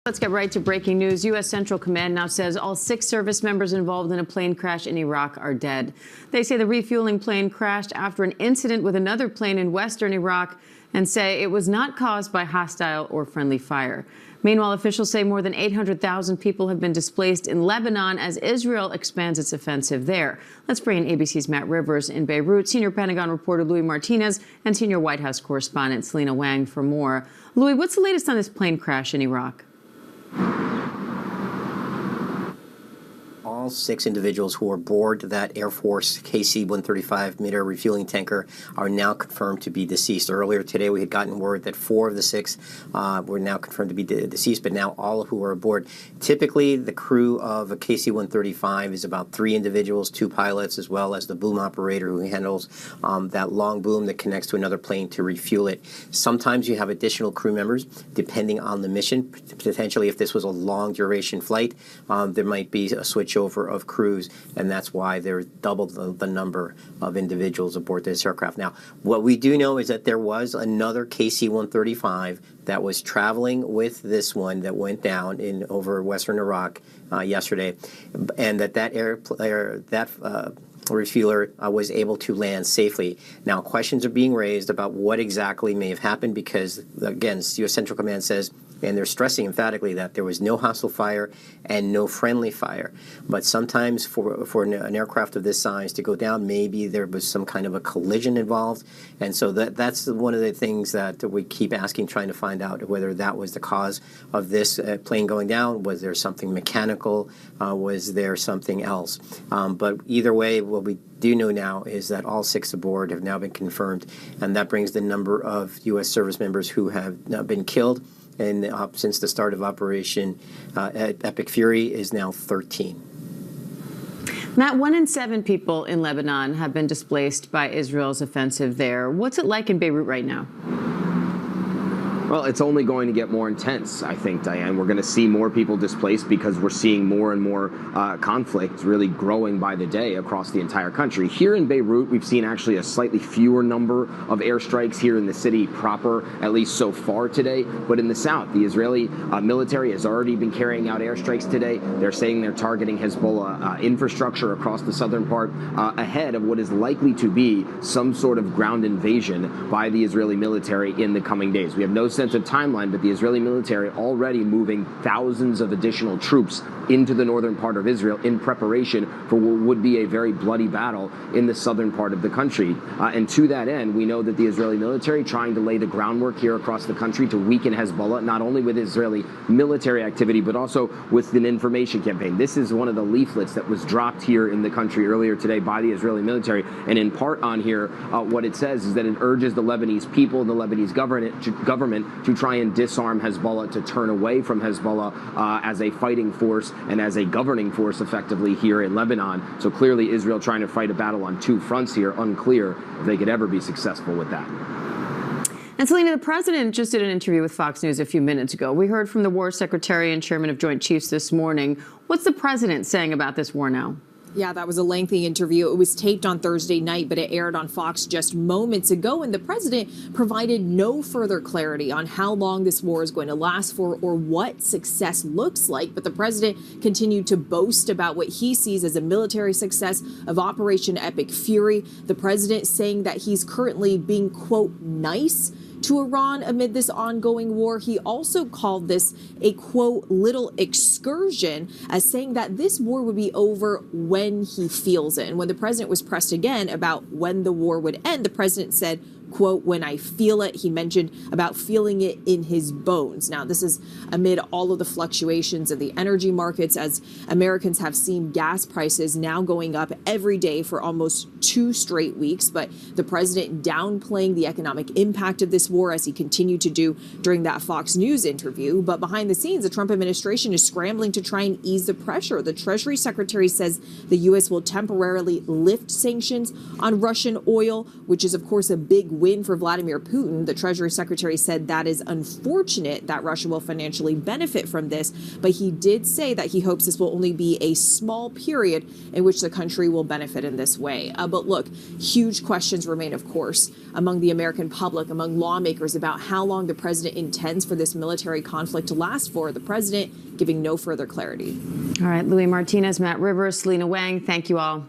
Let's get right to breaking news. U.S. Central Command now says all 6 service members involved in a plane crash in Iraq are dead. They say the refueling plane crashed after an incident with another plane in western Iraq and say it was not caused by hostile or friendly fire. Meanwhile, officials say more than 800,000 people have been displaced in Lebanon as Israel expands its offensive there. Let's bring in ABC's Matt Rivers in Beirut, senior Pentagon reporter Louis Martinez, and senior White House correspondent Selena Wang for more. Louis, what's the latest on this plane crash in Iraq? All 6 individuals who were aboard that Air Force KC-135 mid-air refueling tanker are now confirmed to be deceased. Earlier today, we had gotten word that 4 of the 6 were now confirmed to be deceased, but now all who are aboard. Typically, the crew of a KC-135 is about 3 individuals, 2 pilots, as well as the boom operator who handles that long boom that connects to another plane to refuel it. Sometimes you have additional crew members, depending on the mission. Potentially, if this was a long-duration flight, there might be a switchover of crews, and that's why there's double the number of individuals aboard this aircraft. Now, what we do know is that there was another KC-135 that was traveling with this one that went down in over western Iraq yesterday, and that refueler was able to land safely. Now, questions are being raised about what exactly may have happened because, again, U.S. Central Command says, and they're stressing emphatically that there was no hostile fire and no friendly fire. But sometimes for an aircraft of this size to go down, maybe there was some kind of a collision involved. And so that's one of the things that we keep asking, trying to find out whether that was the cause of this plane going down. Was there something mechanical? Was there something else? But either way, what we do know now is that all 6 aboard have now been confirmed, and that brings the number of U.S. service members who have now been killed and since the start of Operation Epic Fury is now 13. Matt, 1 in 7 people in Lebanon have been displaced by Israel's offensive there. What's it like in Beirut right now? Well, it's only going to get more intense, I think, Diane. We're going to see more people displaced because we're seeing more and more conflict really growing by the day across the entire country. Here in Beirut, we've seen actually a slightly fewer number of airstrikes here in the city proper, at least so far today. But in the south, the Israeli military has already been carrying out airstrikes today. They're saying they're targeting Hezbollah infrastructure across the southern part ahead of what is likely to be some sort of ground invasion by the Israeli military in the coming days. We have no sense of timeline, but the Israeli military already moving thousands of additional troops into the northern part of Israel in preparation for what would be a very bloody battle in the southern part of the country. And to that end, we know that the Israeli military trying to lay the groundwork here across the country to weaken Hezbollah, not only with Israeli military activity, but also with an information campaign. This is one of the leaflets that was dropped here in the country earlier today by the Israeli military. And in part on here, what it says is that it urges the Lebanese people and the Lebanese government to try and disarm Hezbollah, to turn away from Hezbollah as a fighting force and as a governing force effectively here in Lebanon. So clearly Israel trying to fight a battle on 2 fronts here, unclear if they could ever be successful with that. And Selena, the president just did an interview with Fox News a few minutes ago. We heard from the War Secretary and Chairman of Joint Chiefs this morning. What's the president saying about this war now? Yeah, that was a lengthy interview. It was taped on Thursday night, but it aired on Fox just moments ago. And the president provided no further clarity on how long this war is going to last for or what success looks like. But the president continued to boast about what he sees as a military success of Operation Epic Fury. The president saying that he's currently being, quote, nice to Iran amid this ongoing war. He also called this a, quote, little excursion, as saying that this war would be over when he feels it. And when the president was pressed again about when the war would end, the president said, quote, when I feel it. He mentioned about feeling it in his bones. Now, this is amid all of the fluctuations of the energy markets, as Americans have seen gas prices now going up every day for almost 2 straight weeks. But the president downplaying the economic impact of this war, as he continued to do during that Fox News interview. But behind the scenes, the Trump administration is scrambling to try and ease the pressure. The Treasury Secretary says the U.S. will temporarily lift sanctions on Russian oil, which is, of course, a big win for Vladimir Putin. The Treasury Secretary said that is unfortunate that Russia will financially benefit from this, but he did say that he hopes this will only be a small period in which the country will benefit in this way. But look, huge questions remain, of course, among the American public, among lawmakers about how long the president intends for this military conflict to last for. The president giving no further clarity. All right, Louis Martinez, Matt Rivers, Selena Wang, thank you all.